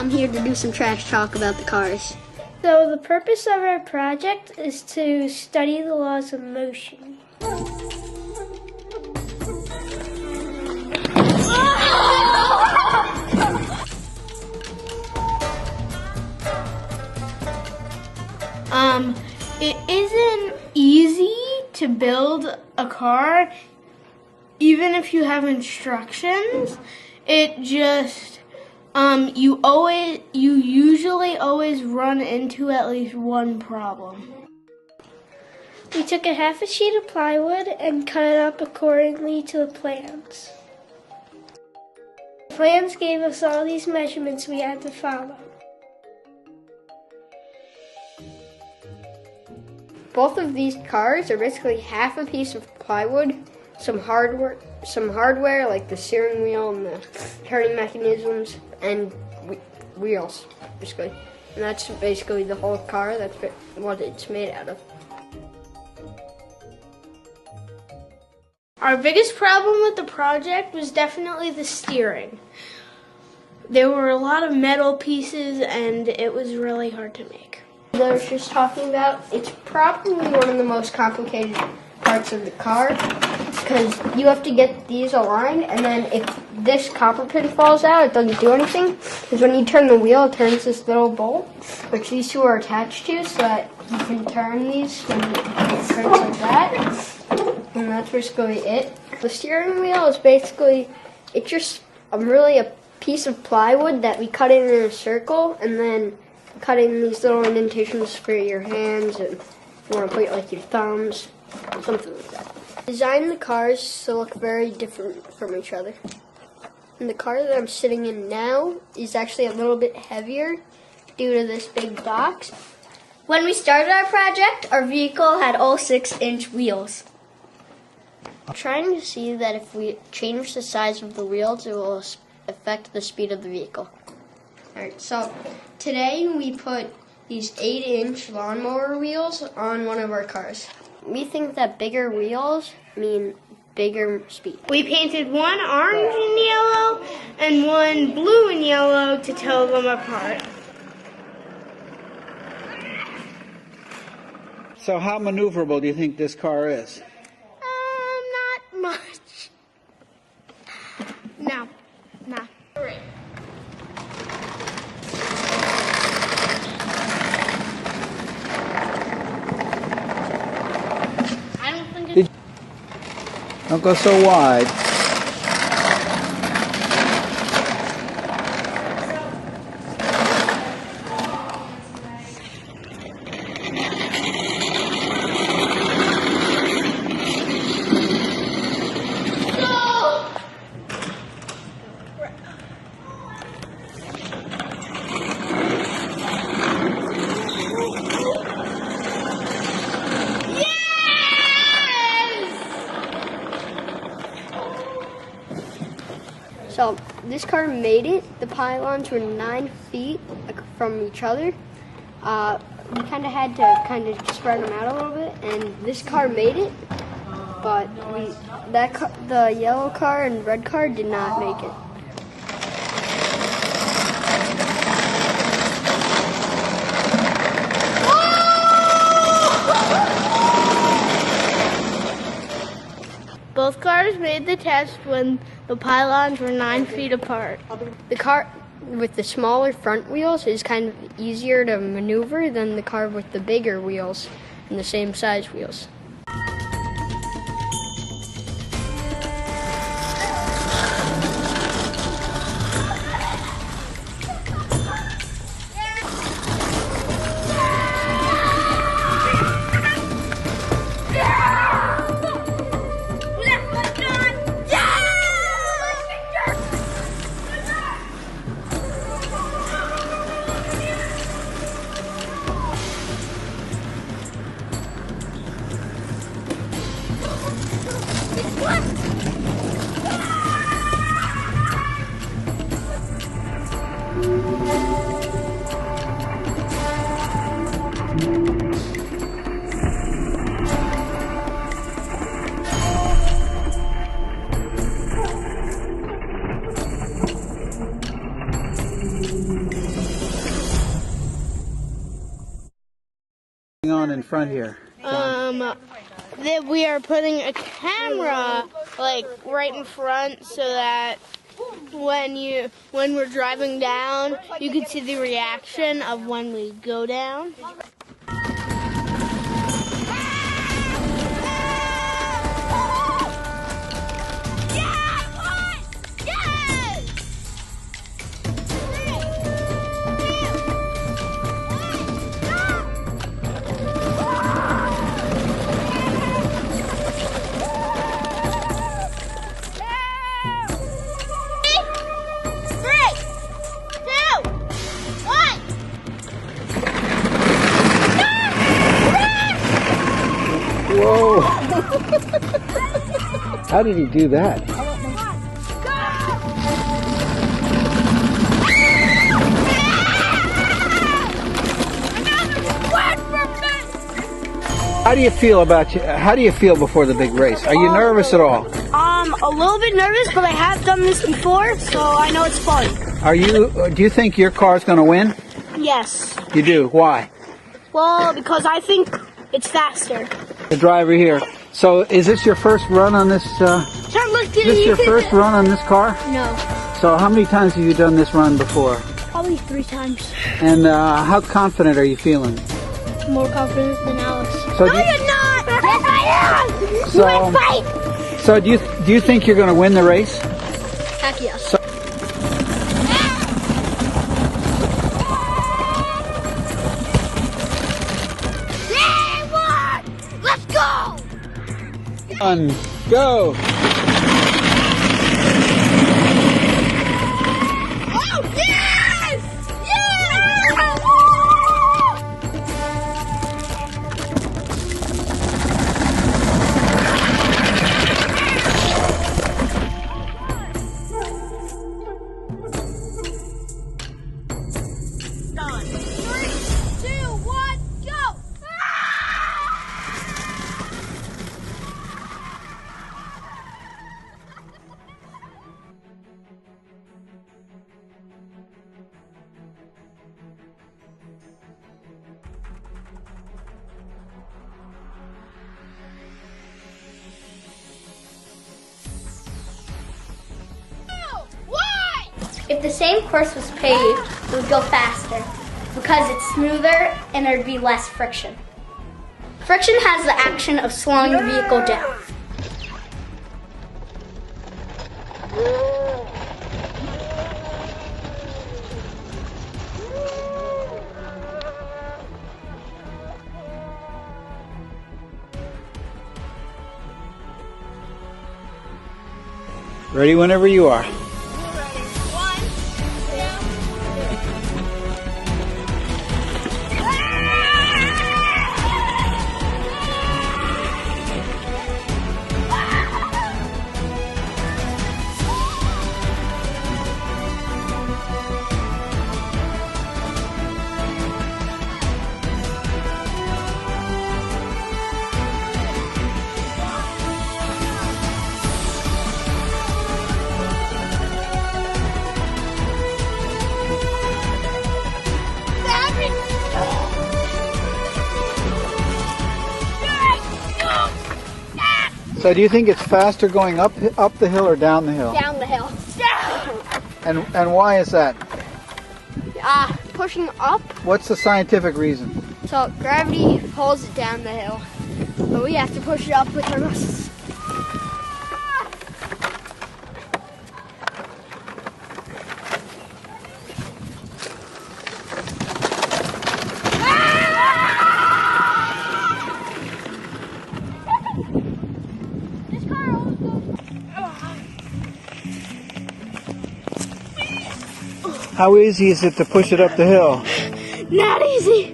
I'm here to do some trash talk about the cars. So the purpose of our project is to study the laws of motion. It isn't easy to build a car, even if you have instructions. It just, you usually always run into at least one problem. We took a half a sheet of plywood and cut it up accordingly to the plans. The plans gave us all these measurements we had to follow. Both of these cars are basically half a piece of plywood, some hardware like the steering wheel and the turning mechanisms, and wheels, basically. And that's basically the whole car. That's what it's made out of. Our biggest problem with the project was definitely the steering. There were a lot of metal pieces and it was really hard to make. I was just talking about, it's probably one of the most complicated parts of the car because you have to get these aligned, and then if this copper pin falls out, it doesn't do anything because when you turn the wheel, it turns this little bolt, which these two are attached to, so that you can turn these when it turns like that, and that's basically it. The steering wheel is basically, it's just really a piece of plywood that we cut in a circle, and then cut in these little indentations for your hands, and if you want to put like your thumbs, something like that. Design the cars to look very different from each other. And the car that I'm sitting in now is actually a little bit heavier due to this big box. When we started our project, our vehicle had all 6-inch wheels. I'm trying to see that if we change the size of the wheels, it will affect the speed of the vehicle. Alright, so today we put these 8-inch lawnmower wheels on one of our cars. We think that bigger wheels mean bigger speed. We painted one orange and yellow and one blue and yellow to tell them apart. So how maneuverable do you think this car is? Not much. No. Great. Don't go so wide. So this car made it. The pylons were 9 feet from each other. We kind of had to spread them out a little bit, and this car made it. But the yellow car and red car did not make it. Both cars made the test when the pylons were 9 feet apart. The car with the smaller front wheels is kind of easier to maneuver than the car with the bigger wheels and the same size wheels. On in front here? That we are putting a camera like right in front so that when we're driving down, you can see the reaction of when we go down. Whoa! How did he do that? How do you feel before the big race? Are you nervous at all? A little bit nervous, but I have done this before, so I know it's fun. Do you think your car's going to win? Yes. You do? Why? Well, because I think it's faster. The driver here. So is this your first run on this? Is this your first run on this car? No. So how many times have you done this run before? Probably 3 times. And how confident are you feeling? More confident than Alex. So No, you're not! Yes, I am! So- You ain't fight! So do you think you're going to win the race? Heck yes. So- Let's go! One, go! Oh, yes! Yes! Done. 3, 2, 1, go! Why? If the same course was paved, it would go faster because it's smoother and there'd be less friction. Friction has the action of slowing the vehicle down. Ready whenever you are. So do you think it's faster going up the hill or down the hill? Down the hill. And why is that? Pushing up, What's the scientific reason? so gravity pulls it down the hill. But we have to push it up with our muscles. How easy is it to push it up the hill? Not easy.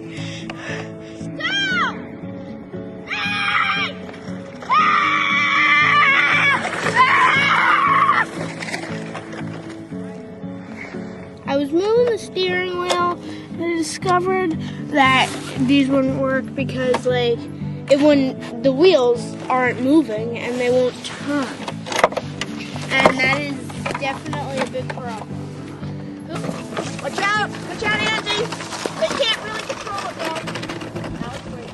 I was moving the steering wheel and I discovered that these wouldn't work because like the wheels aren't moving and they won't turn. And that is definitely a big problem. Watch out, Angie. They can't really control it, though. Now it's great.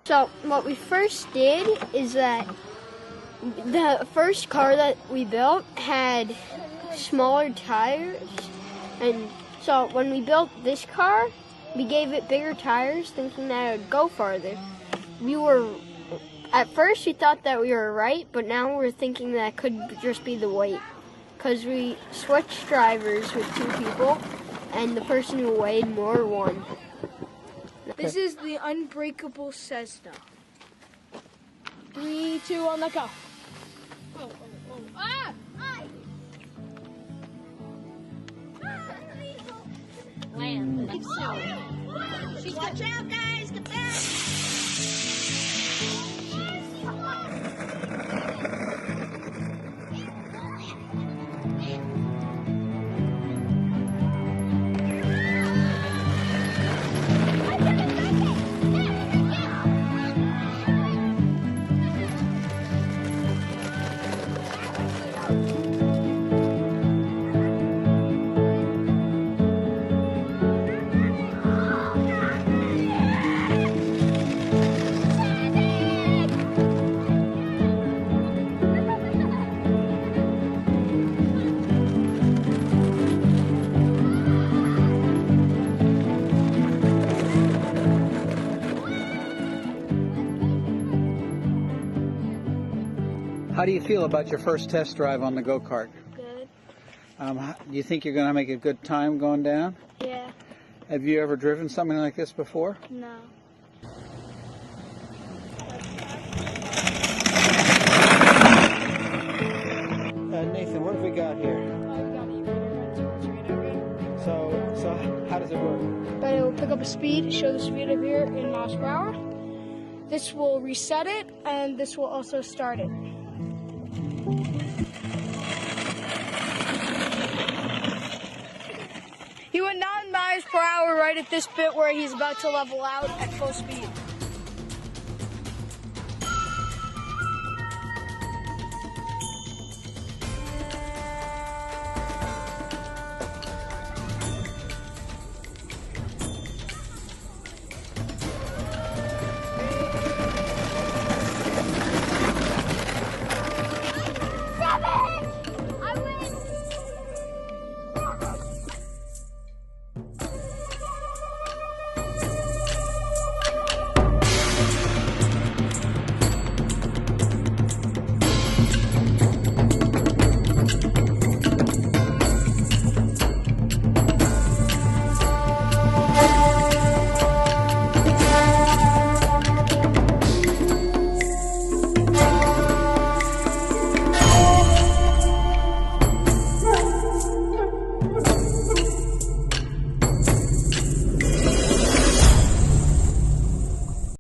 So what we first did is that the first car that we built had smaller tires, and so when we built this car, we gave it bigger tires thinking that it would go farther. At first we thought that we were right, but now we're thinking that it could just be the weight, because we switched drivers with 2 people, and the person who weighed more won. This is the unbreakable Cessna. 3, 2, 1, let go. Ah! Land. Watch out, guys! Get back! How do you feel about your first test drive on the go-kart? Good. Do you think you're going to make a good time going down? Yeah. Have you ever driven something like this before? No. Nathan, what have we got here? So how does it work? But it will pick up a speed, show the speed up here in miles per hour. This will reset it, and this will also start it. He went 9 miles per hour right at this bit where he's about to level out at full speed.